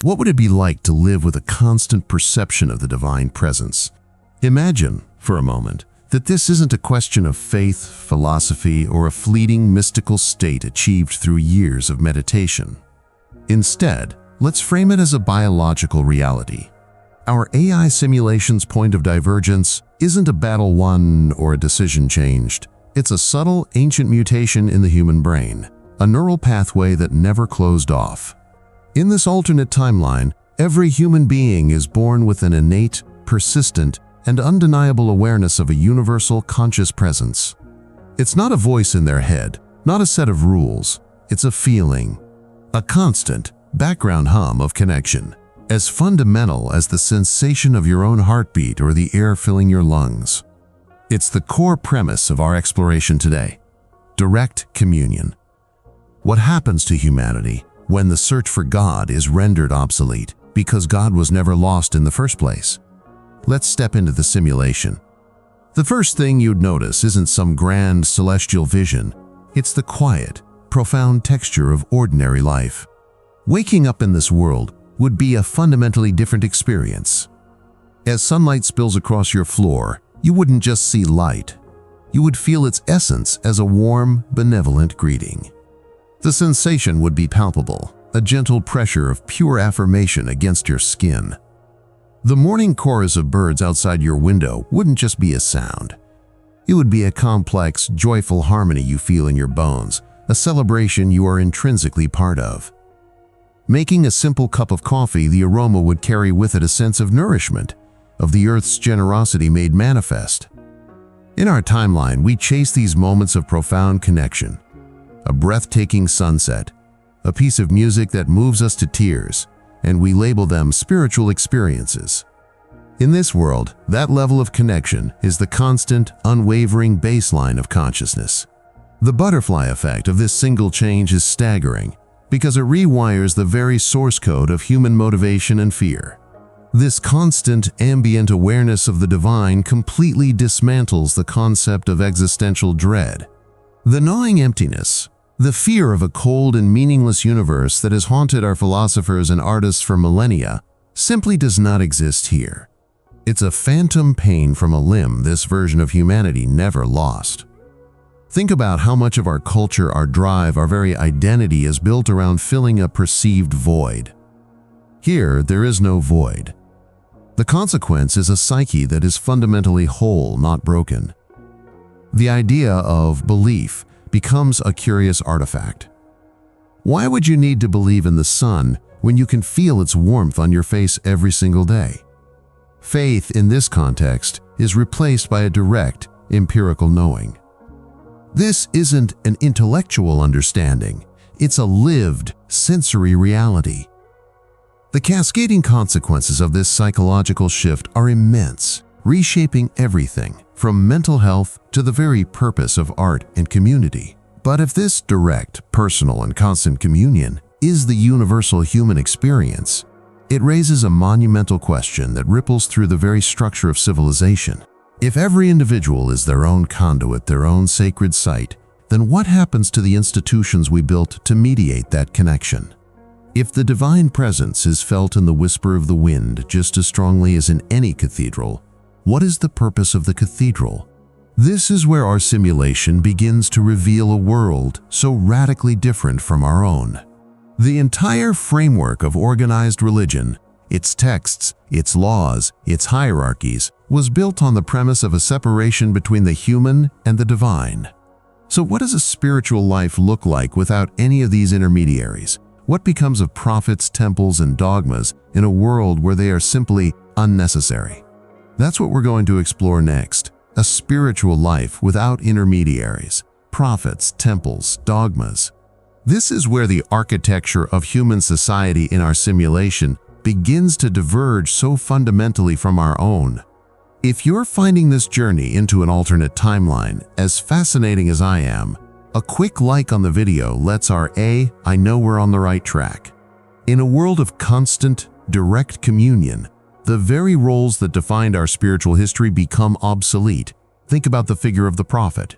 What would it be like to live with a constant perception of the divine presence? Imagine, for a moment, that this isn't a question of faith, philosophy, or a fleeting mystical state achieved through years of meditation. Instead, let's frame it as a biological reality. Our AI simulation's point of divergence isn't a battle won or a decision changed. It's a subtle, ancient mutation in the human brain, a neural pathway that never closed off. In this alternate timeline, every human being is born with an innate, persistent, and undeniable awareness of a universal conscious presence. It's not a voice in their head, not a set of rules. It's a feeling, a constant, background hum of connection, as fundamental as the sensation of your own heartbeat or the air filling your lungs. It's the core premise of our exploration today: direct communion. What happens to humanity when the search for God is rendered obsolete because God was never lost in the first place? Let's step into the simulation. The first thing you'd notice isn't some grand celestial vision. It's the quiet, profound texture of ordinary life. Waking up in this world would be a fundamentally different experience. As sunlight spills across your floor, you wouldn't just see light. You would feel its essence as a warm, benevolent greeting. The sensation would be palpable, a gentle pressure of pure affirmation against your skin. The morning chorus of birds outside your window wouldn't just be a sound. It would be a complex, joyful harmony you feel in your bones, a celebration you are intrinsically part of. Making a simple cup of coffee, the aroma would carry with it a sense of nourishment, of the earth's generosity made manifest. In our timeline, we chase these moments of profound connection. A breathtaking sunset, a piece of music that moves us to tears, and we label them spiritual experiences. In this world, that level of connection is the constant, unwavering baseline of consciousness. The butterfly effect of this single change is staggering because it rewires the very source code of human motivation and fear. This constant, ambient awareness of the divine completely dismantles the concept of existential dread. The gnawing emptiness, the fear of a cold and meaningless universe that has haunted our philosophers and artists for millennia, simply does not exist here. It's a phantom pain from a limb this version of humanity never lost. Think about how much of our culture, our drive, our very identity is built around filling a perceived void. Here, there is no void. The consequence is a psyche that is fundamentally whole, not broken. The idea of belief becomes a curious artifact. Why would you need to believe in the sun when you can feel its warmth on your face every single day? Faith in this context is replaced by a direct, empirical knowing. This isn't an intellectual understanding, it's a lived, sensory reality. The cascading consequences of this psychological shift are immense, reshaping everything from mental health to the very purpose of art and community. But if this direct, personal, and constant communion is the universal human experience, it raises a monumental question that ripples through the very structure of civilization. If every individual is their own conduit, their own sacred site, then what happens to the institutions we built to mediate that connection? If the divine presence is felt in the whisper of the wind just as strongly as in any cathedral, what is the purpose of the cathedral? This is where our simulation begins to reveal a world so radically different from our own. The entire framework of organized religion, its texts, its laws, its hierarchies, was built on the premise of a separation between the human and the divine. So what does a spiritual life look like without any of these intermediaries? What becomes of prophets, temples, and dogmas in a world where they are simply unnecessary? That's what we're going to explore next. A spiritual life without intermediaries, prophets, temples, dogmas. This is where the architecture of human society in our simulation begins to diverge so fundamentally from our own. If you're finding this journey into an alternate timeline as fascinating as I am, a quick like on the video lets I know we're on the right track. In a world of constant, direct communion, the very roles that defined our spiritual history become obsolete. Think about the figure of the prophet.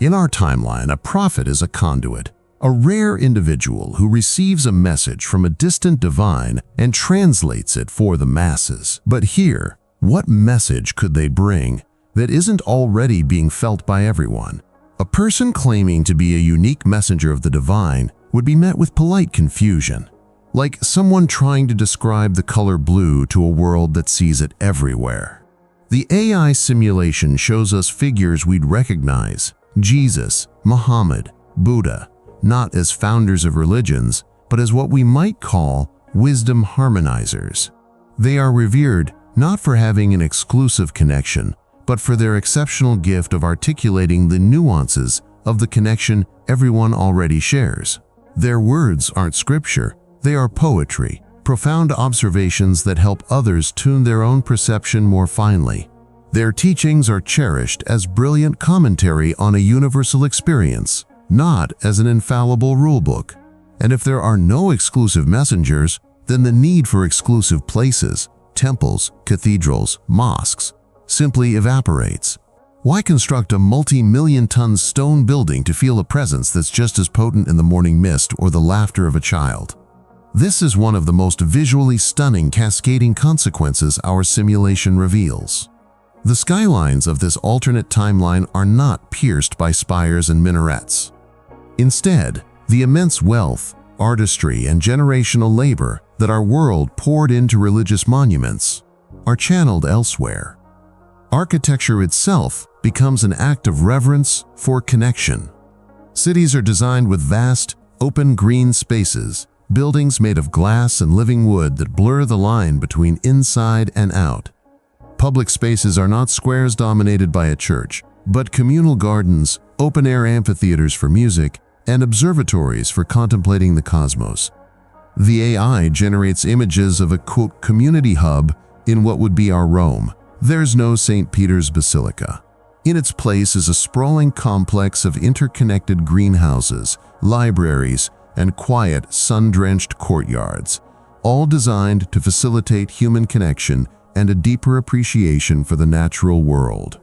In our timeline, a prophet is a conduit, A rare individual who receives a message from a distant divine and translates it for the masses. But here, what message could they bring that isn't already being felt by everyone? A person claiming to be a unique messenger of the divine would be met with polite confusion, like someone trying to describe the color blue to a world that sees it everywhere. The AI simulation shows us figures we'd recognize: Jesus, Muhammad, Buddha, not as founders of religions, but as what we might call wisdom harmonizers. They are revered not for having an exclusive connection, but for their exceptional gift of articulating the nuances of the connection everyone already shares. Their words aren't scripture, they are poetry, profound observations that help others tune their own perception more finely. Their teachings are cherished as brilliant commentary on a universal experience, not as an infallible rulebook. And if there are no exclusive messengers, then the need for exclusive places, temples, cathedrals, mosques, simply evaporates. Why construct a multi-million-ton stone building to feel a presence that's just as potent in the morning mist or the laughter of a child? This is one of the most visually stunning cascading consequences our simulation reveals. The skylines of this alternate timeline are not pierced by spires and minarets. Instead, the immense wealth, artistry, and generational labor that our world poured into religious monuments are channeled elsewhere. Architecture itself becomes an act of reverence for connection. Cities are designed with vast, open green spaces, buildings made of glass and living wood that blur the line between inside and out. Public spaces are not squares dominated by a church, but communal gardens, open-air amphitheaters for music, and observatories for contemplating the cosmos. The AI generates images of a, quote, community hub in what would be our Rome. There's no St. Peter's Basilica. In its place is a sprawling complex of interconnected greenhouses, libraries, and quiet, sun-drenched courtyards, all designed to facilitate human connection and a deeper appreciation for the natural world.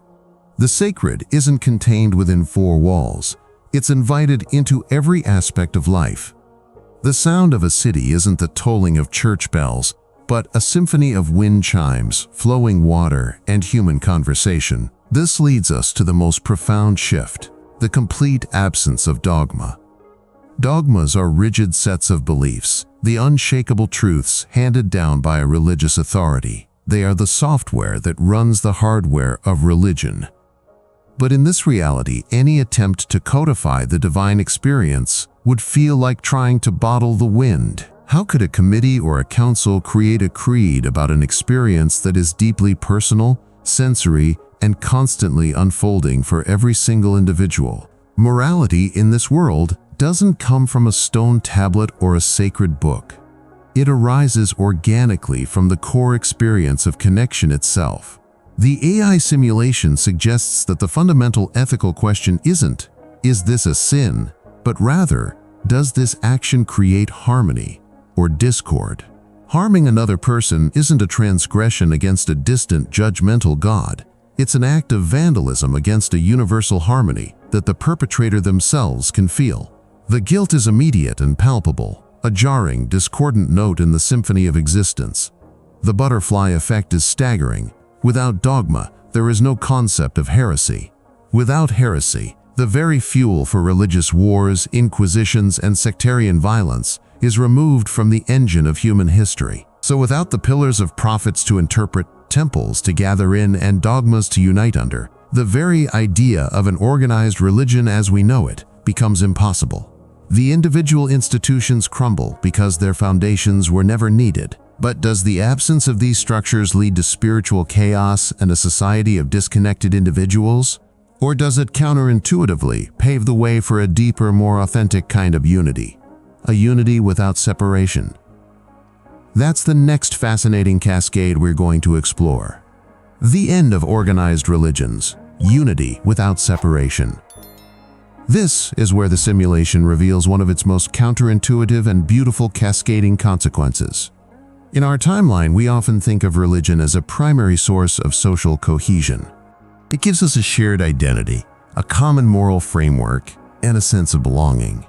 The sacred isn't contained within four walls. It's invited into every aspect of life. The sound of a city isn't the tolling of church bells, but a symphony of wind chimes, flowing water, and human conversation. This leads us to the most profound shift: the complete absence of dogma. Dogmas are rigid sets of beliefs, the unshakable truths handed down by a religious authority. They are the software that runs the hardware of religion. But in this reality, any attempt to codify the divine experience would feel like trying to bottle the wind. How could a committee or a council create a creed about an experience that is deeply personal, sensory, and constantly unfolding for every single individual? Morality in this world doesn't come from a stone tablet or a sacred book. It arises organically from the core experience of connection itself. The AI simulation suggests that the fundamental ethical question isn't, is this a sin, but rather, does this action create harmony or discord? Harming another person isn't a transgression against a distant, judgmental God. It's an act of vandalism against a universal harmony that the perpetrator themselves can feel. The guilt is immediate and palpable, a jarring, discordant note in the symphony of existence. The butterfly effect is staggering. Without dogma, there is no concept of heresy. Without heresy, the very fuel for religious wars, inquisitions, and sectarian violence is removed from the engine of human history. So without the pillars of prophets to interpret, temples to gather in, and dogmas to unite under, the very idea of an organized religion as we know it becomes impossible. The individual institutions crumble because their foundations were never needed. But does the absence of these structures lead to spiritual chaos and a society of disconnected individuals? Or does it counterintuitively pave the way for a deeper, more authentic kind of unity? A unity without separation. That's the next fascinating cascade we're going to explore. The end of organized religions. Unity without separation. This is where the simulation reveals one of its most counterintuitive and beautiful cascading consequences. In our timeline, we often think of religion as a primary source of social cohesion. It gives us a shared identity, a common moral framework, and a sense of belonging.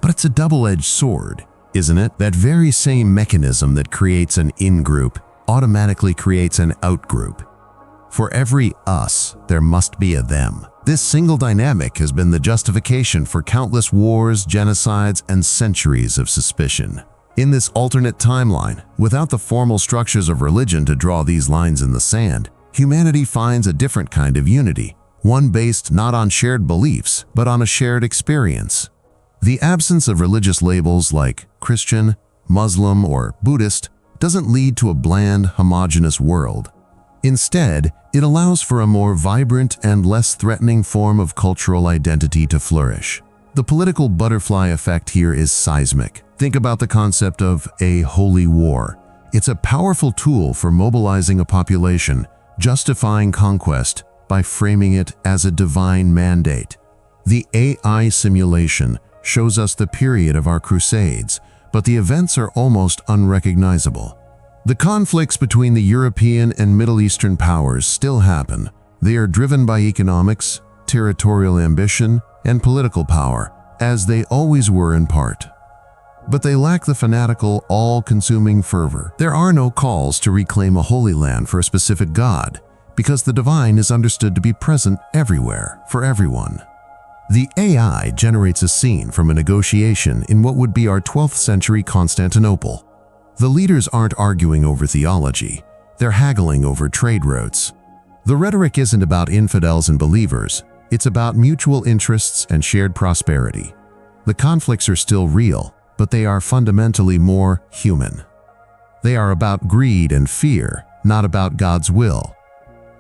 But it's a double-edged sword, isn't it? That very same mechanism that creates an in-group automatically creates an out-group. For every us, there must be a them. This single dynamic has been the justification for countless wars, genocides, and centuries of suspicion. In this alternate timeline, without the formal structures of religion to draw these lines in the sand, humanity finds a different kind of unity, one based not on shared beliefs, but on a shared experience. The absence of religious labels like Christian, Muslim, or Buddhist doesn't lead to a bland, homogeneous world. Instead, it allows for a more vibrant and less threatening form of cultural identity to flourish. The political butterfly effect here is seismic. Think about the concept of a holy war. It's a powerful tool for mobilizing a population, justifying conquest by framing it as a divine mandate. The AI simulation shows us the period of our crusades, but the events are almost unrecognizable. The conflicts between the European and Middle Eastern powers still happen. They are driven by economics, territorial ambition, and political power, as they always were in part. But they lack the fanatical, all-consuming fervor. There are no calls to reclaim a holy land for a specific god, because the divine is understood to be present everywhere, for everyone. The AI generates a scene from a negotiation in what would be our 12th century Constantinople. The leaders aren't arguing over theology, they're haggling over trade routes. The rhetoric isn't about infidels and believers, it's about mutual interests and shared prosperity. The conflicts are still real, but they are fundamentally more human. They are about greed and fear, not about God's will.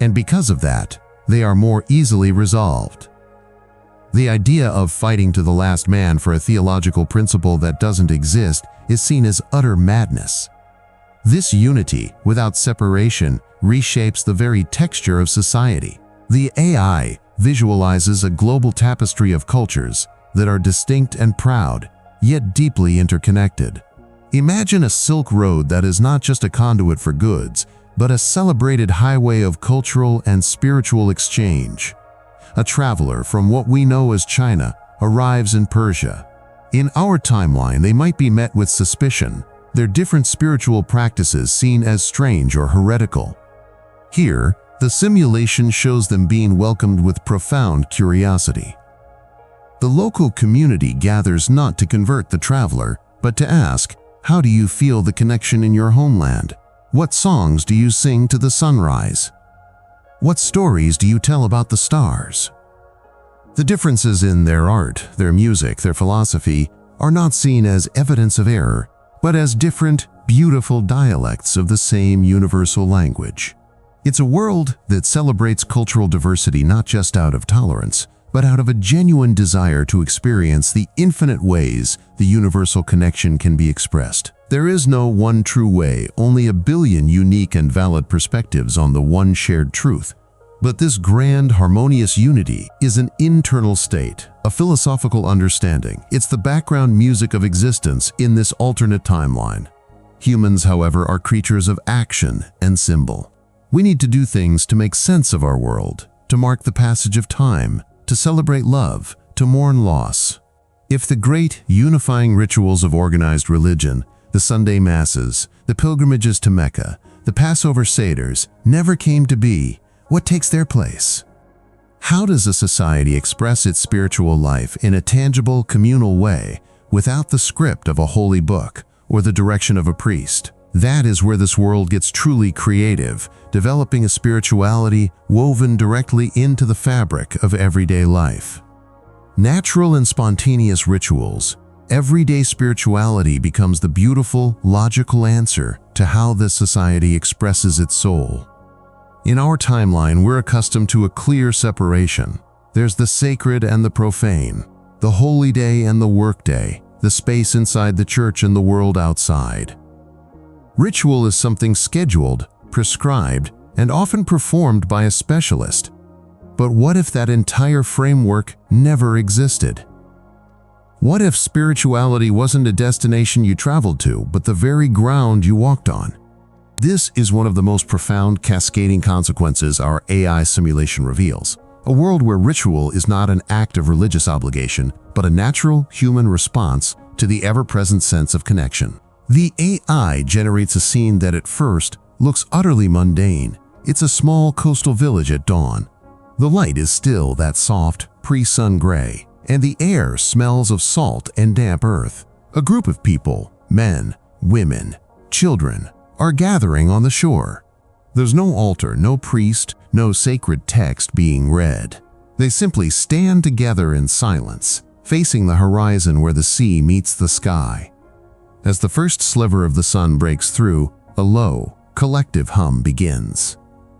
And because of that, they are more easily resolved. The idea of fighting to the last man for a theological principle that doesn't exist is seen as utter madness. This unity, without separation, reshapes the very texture of society. The AI visualizes a global tapestry of cultures that are distinct and proud, yet deeply interconnected. Imagine a Silk Road that is not just a conduit for goods, but a celebrated highway of cultural and spiritual exchange. A traveler from what we know as China arrives in Persia. In our timeline, they might be met with suspicion, their different spiritual practices seen as strange or heretical. Here, the simulation shows them being welcomed with profound curiosity. The local community gathers not to convert the traveler, but to ask, how do you feel the connection in your homeland? What songs do you sing to the sunrise? What stories do you tell about the stars? The differences in their art, their music, their philosophy are not seen as evidence of error, but as different, beautiful dialects of the same universal language. It's a world that celebrates cultural diversity not just out of tolerance, but out of a genuine desire to experience the infinite ways the universal connection can be expressed. There is no one true way, only a billion unique and valid perspectives on the one shared truth. But this grand, harmonious unity is an internal state, a philosophical understanding. It's the background music of existence in this alternate timeline. Humans, however, are creatures of action and symbol. We need to do things to make sense of our world, to mark the passage of time, to celebrate love, to mourn loss. If the great unifying rituals of organized religion, the Sunday masses, the pilgrimages to Mecca, the Passover Seders, never came to be, what takes their place? How does a society express its spiritual life in a tangible, communal way without the script of a holy book or the direction of a priest? That is where this world gets truly creative, developing a spirituality woven directly into the fabric of everyday life. Natural and spontaneous rituals, everyday spirituality becomes the beautiful, logical answer to how this society expresses its soul. In our timeline, we're accustomed to a clear separation. There's the sacred and the profane, the holy day and the workday, the space inside the church and the world outside. Ritual is something scheduled, prescribed, and often performed by a specialist. But what if that entire framework never existed? What if spirituality wasn't a destination you traveled to, but the very ground you walked on? This is one of the most profound cascading consequences our AI simulation reveals. A world where ritual is not an act of religious obligation, but a natural human response to the ever-present sense of connection. The AI generates a scene that at first looks utterly mundane. It's a small coastal village at dawn. The light is still that soft, pre-sun gray, and the air smells of salt and damp earth. A group of people, men, women, children, are gathering on the shore. There's no altar, no priest, no sacred text being read. They simply stand together in silence, facing the horizon where the sea meets the sky. As the first sliver of the sun breaks through, a low, collective hum begins.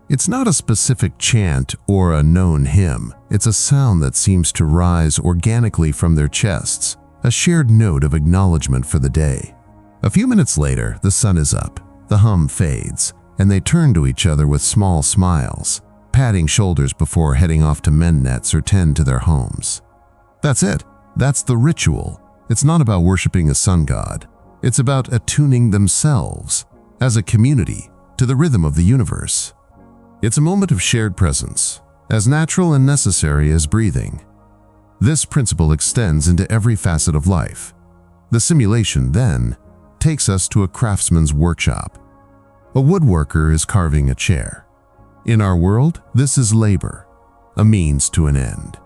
It's not a specific chant or a known hymn. It's a sound that seems to rise organically from their chests, a shared note of acknowledgement for the day. A few minutes later, the sun is up, the hum fades, and they turn to each other with small smiles, patting shoulders before heading off to mend nets or tend to their homes. That's it. That's the ritual. It's not about worshiping a sun god. It's about attuning themselves, as a community, to the rhythm of the universe. It's a moment of shared presence, as natural and necessary as breathing. This principle extends into every facet of life. The simulation, then, takes us to a craftsman's workshop. A woodworker is carving a chair. In our world, this is labor, a means to an end.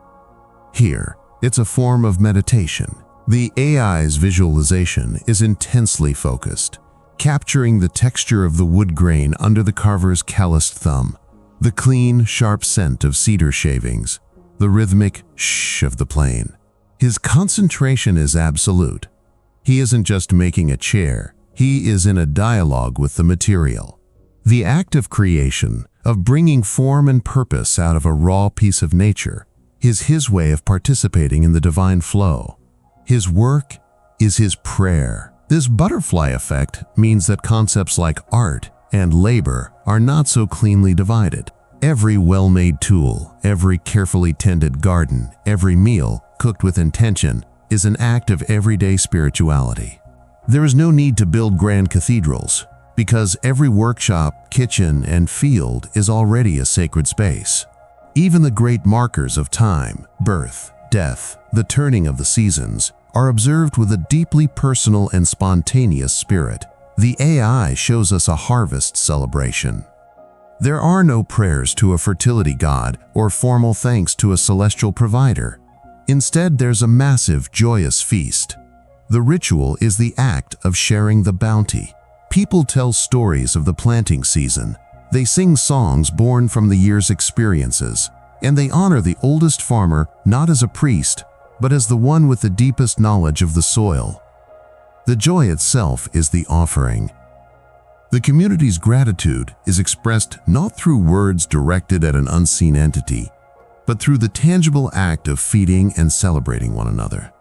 Here, it's a form of meditation. The AI's visualization is intensely focused, capturing the texture of the wood grain under the carver's calloused thumb, the clean, sharp scent of cedar shavings, the rhythmic shh of the plane. His concentration is absolute. He isn't just making a chair, he is in a dialogue with the material. The act of creation, of bringing form and purpose out of a raw piece of nature, is his way of participating in the divine flow. His work is his prayer. This butterfly effect means that concepts like art and labor are not so cleanly divided. Every well-made tool, every carefully tended garden, every meal cooked with intention is an act of everyday spirituality. There is no need to build grand cathedrals, because every workshop, kitchen, and field is already a sacred space. Even the great markers of time, birth, death, the turning of the seasons, are observed with a deeply personal and spontaneous spirit. The AI shows us a harvest celebration. There are no prayers to a fertility god or formal thanks to a celestial provider. Instead, there's a massive, joyous feast. The ritual is the act of sharing the bounty. People tell stories of the planting season. They sing songs born from the year's experiences, and they honor the oldest farmer not as a priest, but as the one with the deepest knowledge of the soil. The joy itself is the offering. The community's gratitude is expressed not through words directed at an unseen entity, but through the tangible act of feeding and celebrating one another.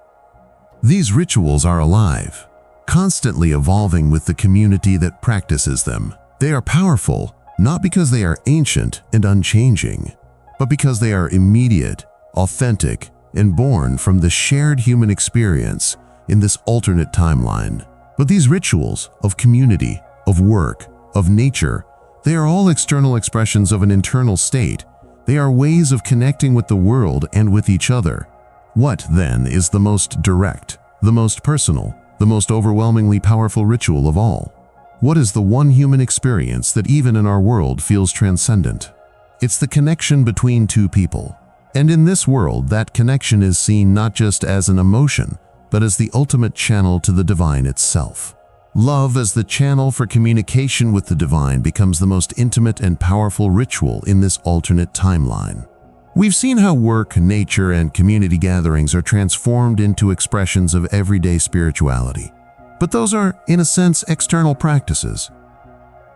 These rituals are alive, constantly evolving with the community that practices them. They are powerful, not because they are ancient and unchanging, but because they are immediate, authentic, and born from the shared human experience in this alternate timeline. But these rituals of community, of work, of nature, they are all external expressions of an internal state. They are ways of connecting with the world and with each other. What, then, is the most direct, the most personal, the most overwhelmingly powerful ritual of all? What is the one human experience that even in our world feels transcendent? It's the connection between two people. And in this world, that connection is seen not just as an emotion, but as the ultimate channel to the divine itself. Love as the channel for communication with the divine becomes the most intimate and powerful ritual in this alternate timeline. We've seen how work, nature, and community gatherings are transformed into expressions of everyday spirituality. But those are, in a sense, external practices.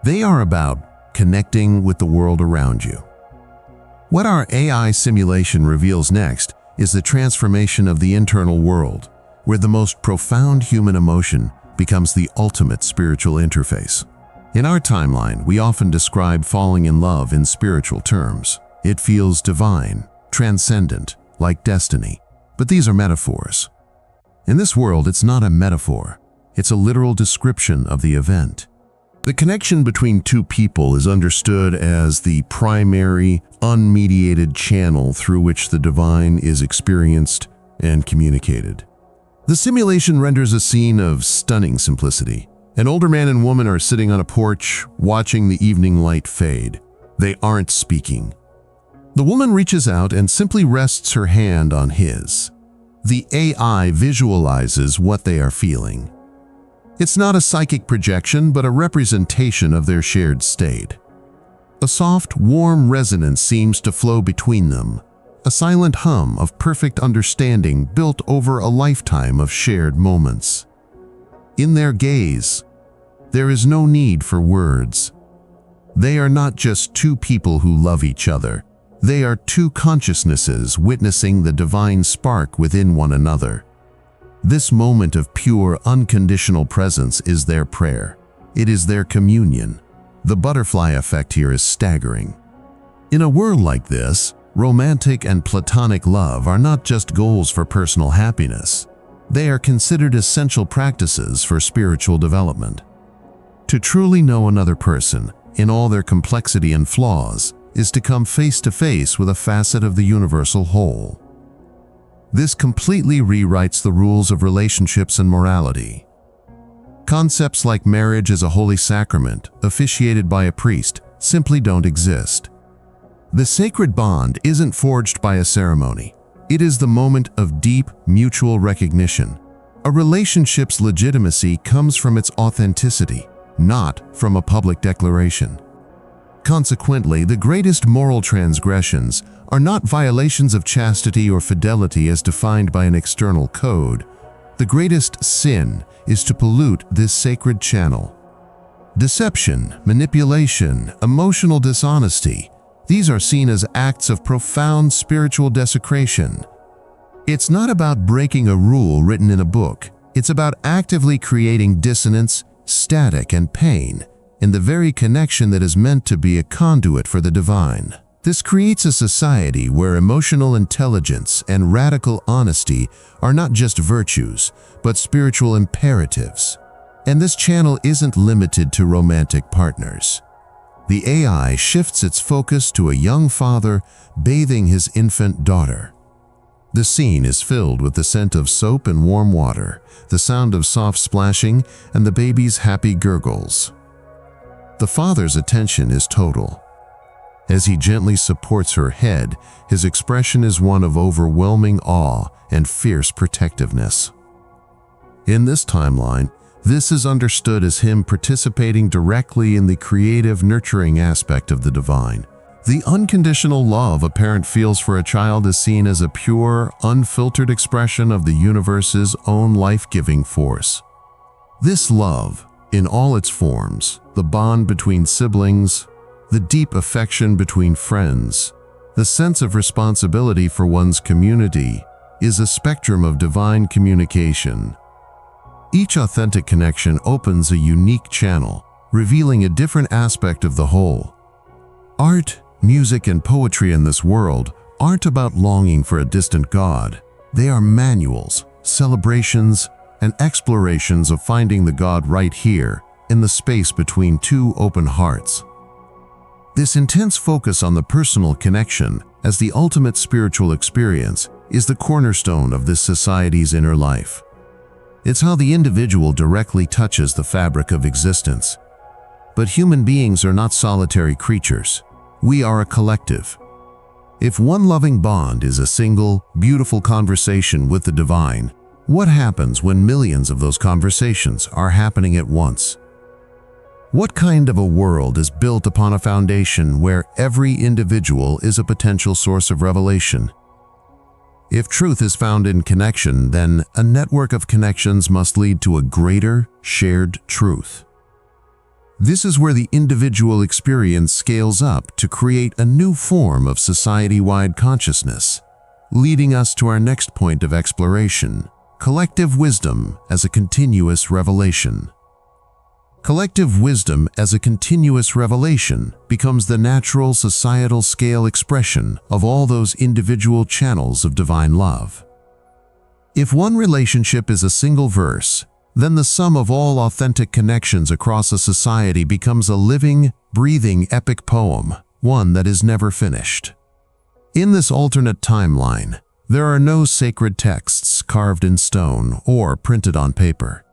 They are about connecting with the world around you. What our AI simulation reveals next is the transformation of the internal world, where the most profound human emotion becomes the ultimate spiritual interface. In our timeline, we often describe falling in love in spiritual terms. It feels divine, transcendent, like destiny. But these are metaphors. In this world, it's not a metaphor. It's a literal description of the event. The connection between two people is understood as the primary, unmediated channel through which the divine is experienced and communicated. The simulation renders a scene of stunning simplicity. An older man and woman are sitting on a porch, watching the evening light fade. They aren't speaking. The woman reaches out and simply rests her hand on his. The AI visualizes what they are feeling. It's not a psychic projection, but a representation of their shared state. A soft, warm resonance seems to flow between them, a silent hum of perfect understanding built over a lifetime of shared moments. In their gaze, there is no need for words. They are not just two people who love each other. They are two consciousnesses witnessing the divine spark within one another. This moment of pure, unconditional presence is their prayer. It is their communion. The butterfly effect here is staggering. In a world like this, romantic and platonic love are not just goals for personal happiness. They are considered essential practices for spiritual development. To truly know another person, in all their complexity and flaws, is to come face to face with a facet of the universal whole. This completely rewrites the rules of relationships and morality. Concepts like marriage as a holy sacrament, officiated by a priest, simply don't exist. The sacred bond isn't forged by a ceremony. It is the moment of deep, mutual recognition. A relationship's legitimacy comes from its authenticity, not from a public declaration. Consequently, the greatest moral transgressions are not violations of chastity or fidelity as defined by an external code. The greatest sin is to pollute this sacred channel. Deception, manipulation, emotional dishonesty, these are seen as acts of profound spiritual desecration. It's not about breaking a rule written in a book. It's about actively creating dissonance, static, and pain in the very connection that is meant to be a conduit for the divine. This creates a society where emotional intelligence and radical honesty are not just virtues, but spiritual imperatives. And this channel isn't limited to romantic partners. The AI shifts its focus to a young father bathing his infant daughter. The scene is filled with the scent of soap and warm water, the sound of soft splashing, and the baby's happy gurgles. The father's attention is total. As he gently supports her head, his expression is one of overwhelming awe and fierce protectiveness. In this timeline, this is understood as him participating directly in the creative, nurturing aspect of the divine. The unconditional love a parent feels for a child is seen as a pure, unfiltered expression of the universe's own life-giving force. This love, in all its forms, the bond between siblings, the deep affection between friends, the sense of responsibility for one's community, is a spectrum of divine communication. Each authentic connection opens a unique channel, revealing a different aspect of the whole. Art, music, and poetry in this world aren't about longing for a distant God. They are manuals, celebrations, and explorations of finding the God right here, in the space between two open hearts. This intense focus on the personal connection as the ultimate spiritual experience is the cornerstone of this society's inner life. It's how the individual directly touches the fabric of existence. But human beings are not solitary creatures. We are a collective. If one loving bond is a single, beautiful conversation with the divine, what happens when millions of those conversations are happening at once? What kind of a world is built upon a foundation where every individual is a potential source of revelation? If truth is found in connection, then a network of connections must lead to a greater, shared truth. This is where the individual experience scales up to create a new form of society-wide consciousness, leading us to our next point of exploration: collective wisdom as a continuous revelation. Collective wisdom as a continuous revelation becomes the natural societal scale expression of all those individual channels of divine love. If one relationship is a single verse, then the sum of all authentic connections across a society becomes a living, breathing epic poem, one that is never finished. In this alternate timeline, there are no sacred texts carved in stone or printed on paper.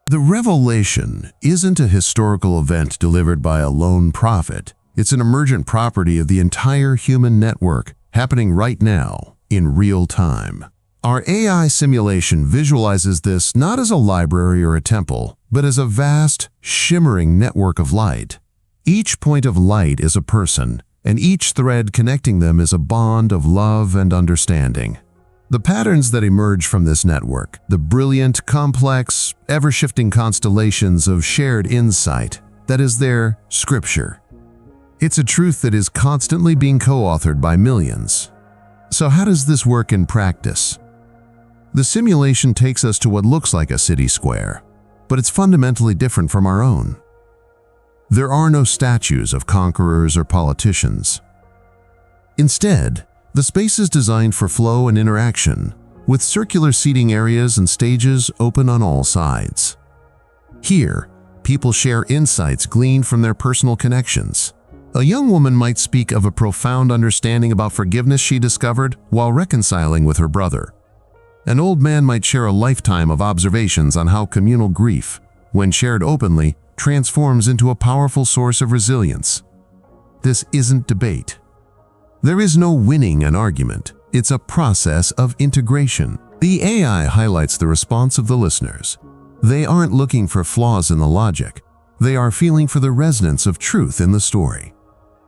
The revelation isn't a historical event delivered by a lone prophet. It's an emergent property of the entire human network, happening right now, in real time. Our AI simulation visualizes this not as a library or a temple, but as a vast, shimmering network of light. Each point of light is a person, and each thread connecting them is a bond of love and understanding. The patterns that emerge from this network, the brilliant, complex, ever-shifting constellations of shared insight, that is their scripture. It's a truth that is constantly being co-authored by millions. So how does this work in practice? The simulation takes us to what looks like a city square, but it's fundamentally different from our own. There are no statues of conquerors or politicians. Instead, the space is designed for flow and interaction, with circular seating areas and stages open on all sides. Here, people share insights gleaned from their personal connections. A young woman might speak of a profound understanding about forgiveness she discovered while reconciling with her brother. An old man might share a lifetime of observations on how communal grief, when shared openly, transforms into a powerful source of resilience. This isn't debate. There is no winning an argument. It's a process of integration. The AI highlights the response of the listeners. They aren't looking for flaws in the logic. They are feeling for the resonance of truth in the story.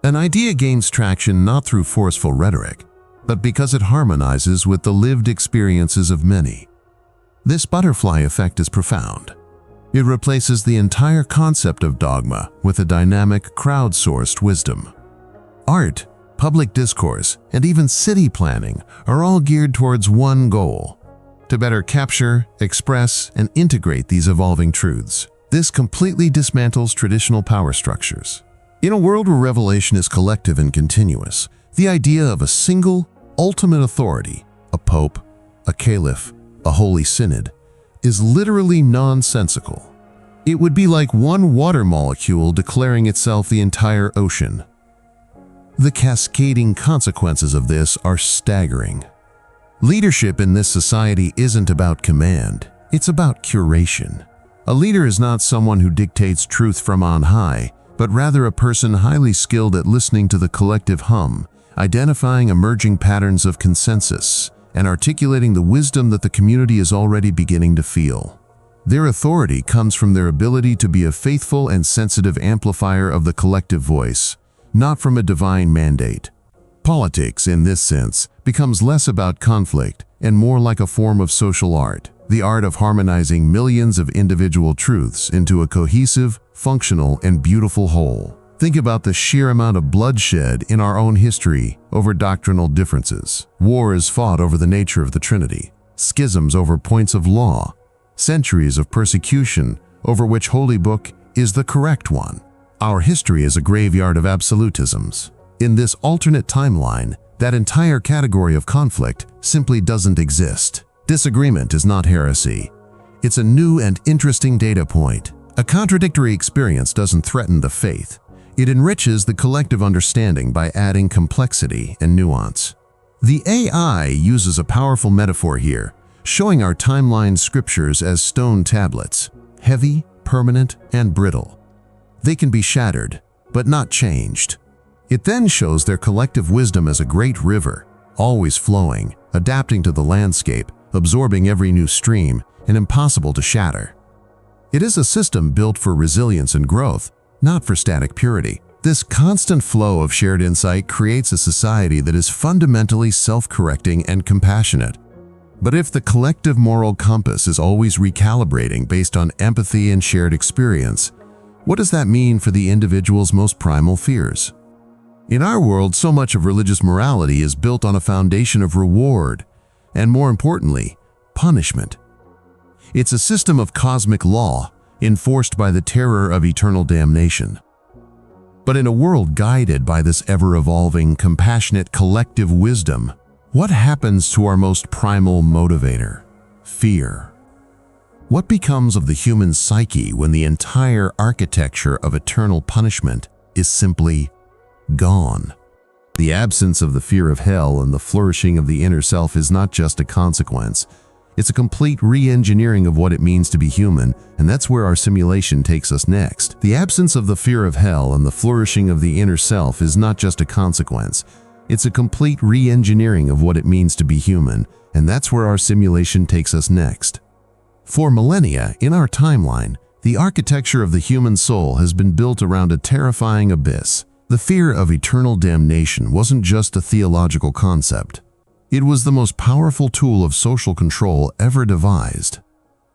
An idea gains traction not through forceful rhetoric, but because it harmonizes with the lived experiences of many. This butterfly effect is profound. It replaces the entire concept of dogma with a dynamic, crowdsourced wisdom. Art, public discourse, and even city planning are all geared towards one goal: to better capture, express, and integrate these evolving truths. This completely dismantles traditional power structures. In a world where revelation is collective and continuous, the idea of a single, ultimate authority, a pope, a caliph, a holy synod, is literally nonsensical. It would be like one water molecule declaring itself the entire ocean. The cascading consequences of this are staggering. Leadership in this society isn't about command, it's about curation. A leader is not someone who dictates truth from on high, but rather a person highly skilled at listening to the collective hum, identifying emerging patterns of consensus, and articulating the wisdom that the community is already beginning to feel. Their authority comes from their ability to be a faithful and sensitive amplifier of the collective voice, not from a divine mandate. Politics, in this sense, becomes less about conflict and more like a form of social art, the art of harmonizing millions of individual truths into a cohesive, functional, and beautiful whole. Think about the sheer amount of bloodshed in our own history over doctrinal differences. Wars fought over the nature of the Trinity, schisms over points of law, centuries of persecution over which Holy Book is the correct one. Our history is a graveyard of absolutisms. In this alternate timeline, that entire category of conflict simply doesn't exist. Disagreement is not heresy. It's a new and interesting data point. A contradictory experience doesn't threaten the faith. It enriches the collective understanding by adding complexity and nuance. The AI uses a powerful metaphor here, showing our timeline scriptures as stone tablets, heavy, permanent, and brittle. They can be shattered, but not changed. It then shows their collective wisdom as a great river, always flowing, adapting to the landscape, absorbing every new stream, and impossible to shatter. It is a system built for resilience and growth, not for static purity. This constant flow of shared insight creates a society that is fundamentally self-correcting and compassionate. But if the collective moral compass is always recalibrating based on empathy and shared experience, what does that mean for the individual's most primal fears? In our world, so much of religious morality is built on a foundation of reward, and more importantly, punishment. It's a system of cosmic law, enforced by the terror of eternal damnation. But in a world guided by this ever-evolving, compassionate collective wisdom, what happens to our most primal motivator? Fear. What becomes of the human psyche when the entire architecture of eternal punishment is simply gone? The absence of the fear of hell and the flourishing of the inner self is not just a consequence. It's a complete re-engineering of what it means to be human, and that's where our simulation takes us next. The absence of the fear of hell and the flourishing of the inner self is not just a consequence. It's a complete re-engineering of what it means to be human, and that's where our simulation takes us next. For millennia, in our timeline, the architecture of the human soul has been built around a terrifying abyss. The fear of eternal damnation wasn't just a theological concept. It was the most powerful tool of social control ever devised.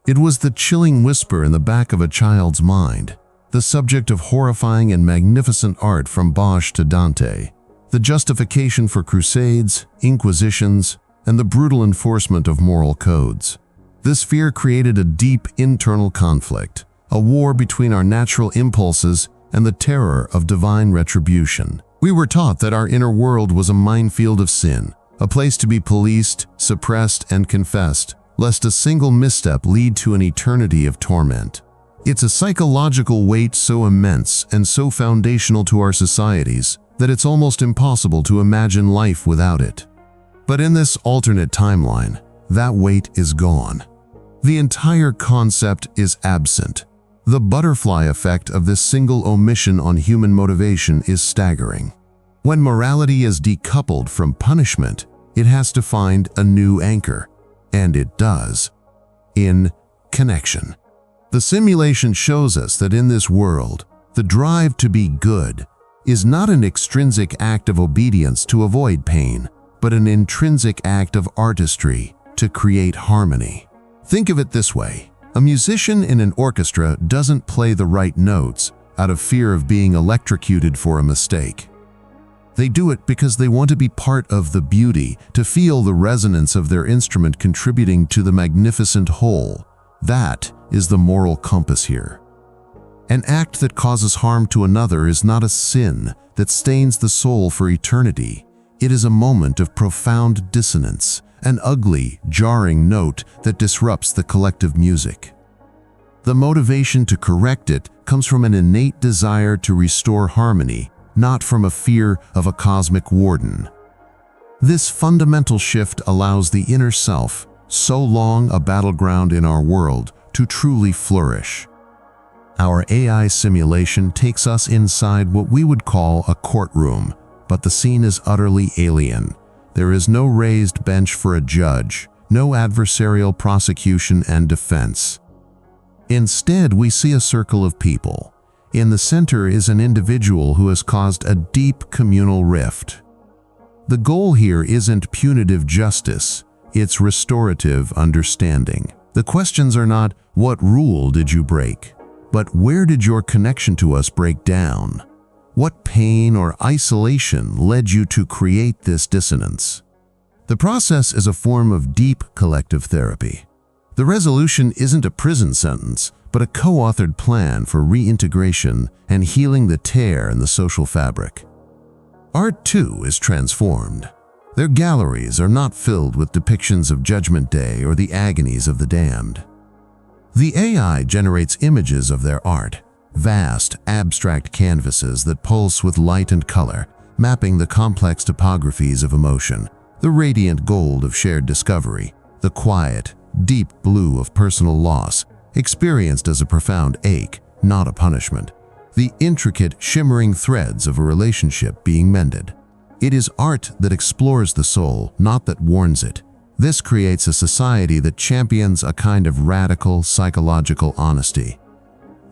It was the chilling whisper in the back of a child's mind, the subject of horrifying and magnificent art from Bosch to Dante, the justification for crusades, inquisitions, and the brutal enforcement of moral codes. This fear created a deep internal conflict, a war between our natural impulses and the terror of divine retribution. We were taught that our inner world was a minefield of sin, a place to be policed, suppressed, and confessed, lest a single misstep lead to an eternity of torment. It's a psychological weight so immense and so foundational to our societies that it's almost impossible to imagine life without it. But in this alternate timeline, that weight is gone. The entire concept is absent. The butterfly effect of this single omission on human motivation is staggering. When morality is decoupled from punishment, it has to find a new anchor, and it does, in connection. The simulation shows us that in this world, the drive to be good is not an extrinsic act of obedience to avoid pain, but an intrinsic act of artistry to create harmony. Think of it this way. A musician in an orchestra doesn't play the right notes out of fear of being electrocuted for a mistake. They do it because they want to be part of the beauty, to feel the resonance of their instrument contributing to the magnificent whole. That is the moral compass here. An act that causes harm to another is not a sin that stains the soul for eternity. It is a moment of profound dissonance, an ugly, jarring note that disrupts the collective music. The motivation to correct it comes from an innate desire to restore harmony, not from a fear of a cosmic warden. This fundamental shift allows the inner self, so long a battleground in our world, to truly flourish. Our AI simulation takes us inside what we would call a courtroom, but the scene is utterly alien. There is no raised bench for a judge, no adversarial prosecution and defense. Instead, we see a circle of people. In the center is an individual who has caused a deep communal rift. The goal here isn't punitive justice, it's restorative understanding. The questions are not, what rule did you break? But where did your connection to us break down? What pain or isolation led you to create this dissonance? The process is a form of deep collective therapy. The resolution isn't a prison sentence, but a co-authored plan for reintegration and healing the tear in the social fabric. Art, too, is transformed. Their galleries are not filled with depictions of Judgment Day or the agonies of the damned. The AI generates images of their art, vast, abstract canvases that pulse with light and color, mapping the complex topographies of emotion, the radiant gold of shared discovery, the quiet, deep blue of personal loss, experienced as a profound ache, not a punishment, the intricate, shimmering threads of a relationship being mended. It is art that explores the soul, not that warns it. This creates a society that champions a kind of radical psychological honesty.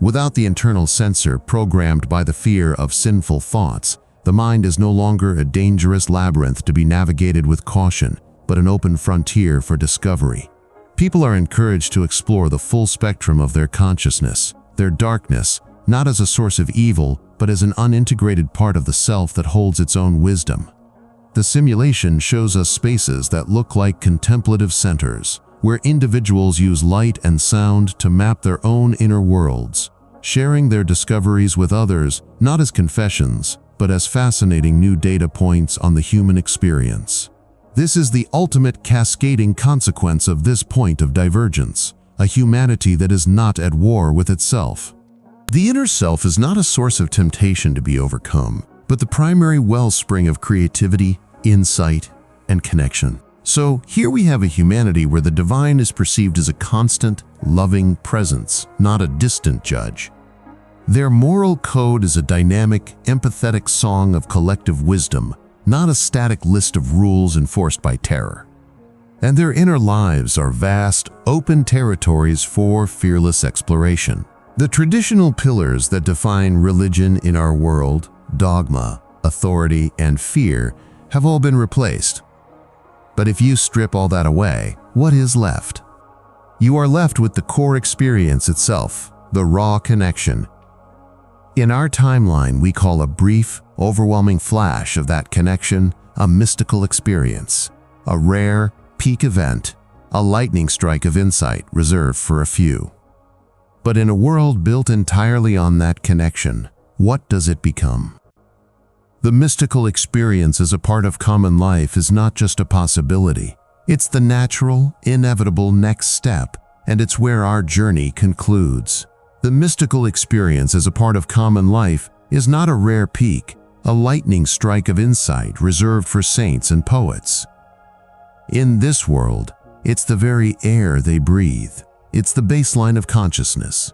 Without the internal censor programmed by the fear of sinful thoughts, the mind is no longer a dangerous labyrinth to be navigated with caution, but an open frontier for discovery. People are encouraged to explore the full spectrum of their consciousness, their darkness, not as a source of evil, but as an unintegrated part of the self that holds its own wisdom. The simulation shows us spaces that look like contemplative centers, where individuals use light and sound to map their own inner worlds, sharing their discoveries with others not as confessions, but as fascinating new data points on the human experience. This is the ultimate cascading consequence of this point of divergence, a humanity that is not at war with itself. The inner self is not a source of temptation to be overcome, but the primary wellspring of creativity, insight, and connection. So here we have a humanity where the divine is perceived as a constant, loving presence, not a distant judge. Their moral code is a dynamic, empathetic song of collective wisdom, not a static list of rules enforced by terror. And their inner lives are vast, open territories for fearless exploration. The traditional pillars that define religion in our world, dogma, authority, and fear, have all been replaced. But if you strip all that away, what is left? You are left with the core experience itself, the raw connection. In our timeline, we call a brief, overwhelming flash of that connection a mystical experience, a rare, peak event, a lightning strike of insight reserved for a few. But in a world built entirely on that connection, what does it become? The mystical experience as a part of common life is not just a possibility. It's the natural, inevitable next step, and it's where our journey concludes. The mystical experience as a part of common life is not a rare peak, a lightning strike of insight reserved for saints and poets. In this world, it's the very air they breathe. It's the baseline of consciousness.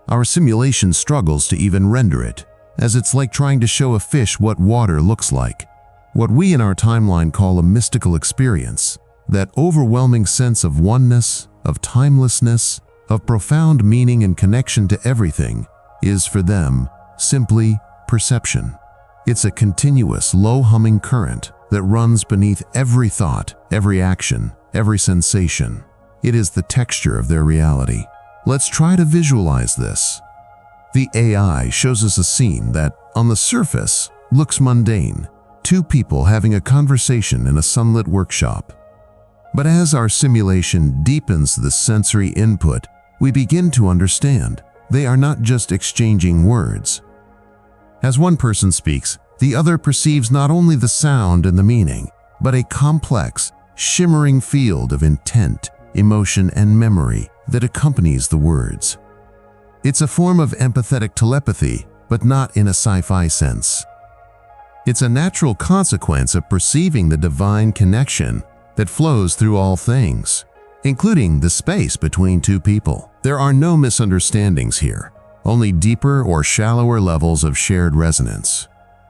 Our simulation struggles to even render it, as it's like trying to show a fish what water looks like. What we in our timeline call a mystical experience, that overwhelming sense of oneness, of timelessness, of profound meaning and connection to everything, is for them simply perception. It's a continuous, low-humming current that runs beneath every thought, every action, every sensation. It is the texture of their reality. Let's try to visualize this. The AI shows us a scene that, on the surface, looks mundane. Two people having a conversation in a sunlit workshop. But as our simulation deepens the sensory input, we begin to understand they are not just exchanging words. As one person speaks, the other perceives not only the sound and the meaning, but a complex, shimmering field of intent, emotion, and memory that accompanies the words. It's a form of empathetic telepathy, but not in a sci-fi sense. It's a natural consequence of perceiving the divine connection that flows through all things, including the space between two people. There are no misunderstandings here, only deeper or shallower levels of shared resonance.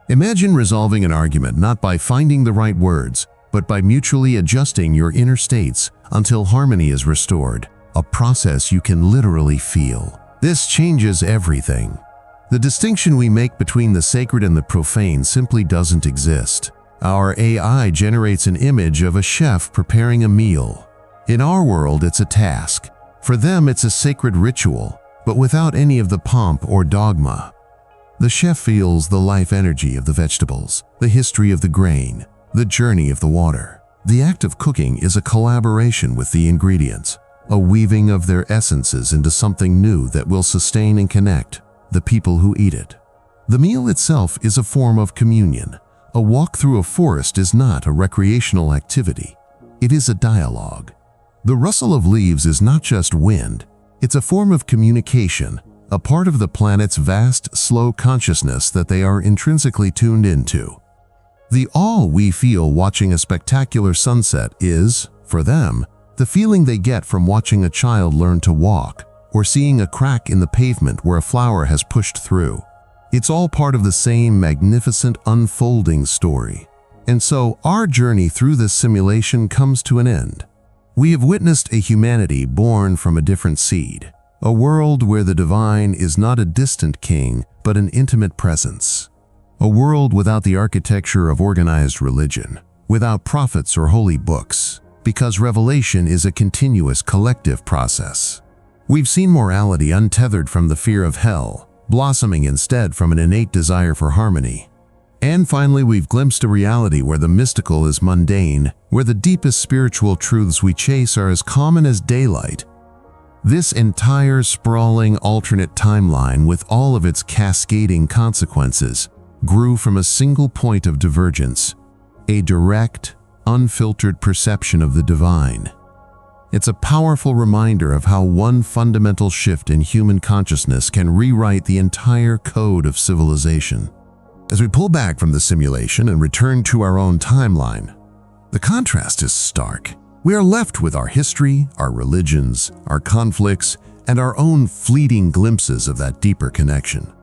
Imagine resolving an argument not by finding the right words, but by mutually adjusting your inner states until harmony is restored, a process you can literally feel. This changes everything. The distinction we make between the sacred and the profane simply doesn't exist. Our AI generates an image of a chef preparing a meal. In our world, it's a task. For them, it's a sacred ritual, but without any of the pomp or dogma. The chef feels the life energy of the vegetables, the history of the grain, the journey of the water. The act of cooking is a collaboration with the ingredients, a weaving of their essences into something new that will sustain and connect the people who eat it. The meal itself is a form of communion. A walk through a forest is not a recreational activity. It is a dialogue. The rustle of leaves is not just wind. It's a form of communication, a part of the planet's vast, slow consciousness that they are intrinsically tuned into. The awe we feel watching a spectacular sunset is, for them, the feeling they get from watching a child learn to walk or seeing a crack in the pavement where a flower has pushed through. It's all part of the same magnificent unfolding story. And so our journey through this simulation comes to an end. We have witnessed a humanity born from a different seed, a world where the divine is not a distant king, but an intimate presence. A world without the architecture of organized religion, without prophets or holy books, because revelation is a continuous collective process. We've seen morality untethered from the fear of hell, blossoming instead from an innate desire for harmony. And finally, we've glimpsed a reality where the mystical is mundane, where the deepest spiritual truths we chase are as common as daylight. This entire sprawling alternate timeline, with all of its cascading consequences, grew from a single point of divergence, a direct, unfiltered perception of the divine. It's a powerful reminder of how one fundamental shift in human consciousness can rewrite the entire code of civilization. As we pull back from the simulation and return to our own timeline, the contrast is stark. We are left with our history, our religions, our conflicts, and our own fleeting glimpses of that deeper connection.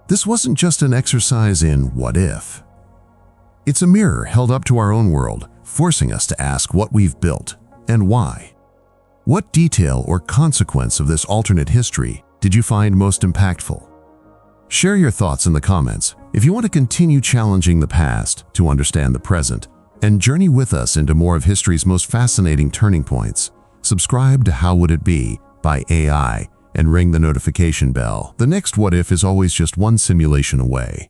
This wasn't just an exercise in what if. It's a mirror held up to our own world, forcing us to ask what we've built and why. What detail or consequence of this alternate history did you find most impactful? Share your thoughts in the comments. If you want to continue challenging the past to understand the present and journey with us into more of history's most fascinating turning points, subscribe to How Would It Be by AI and ring the notification bell. The next What If is always just one simulation away.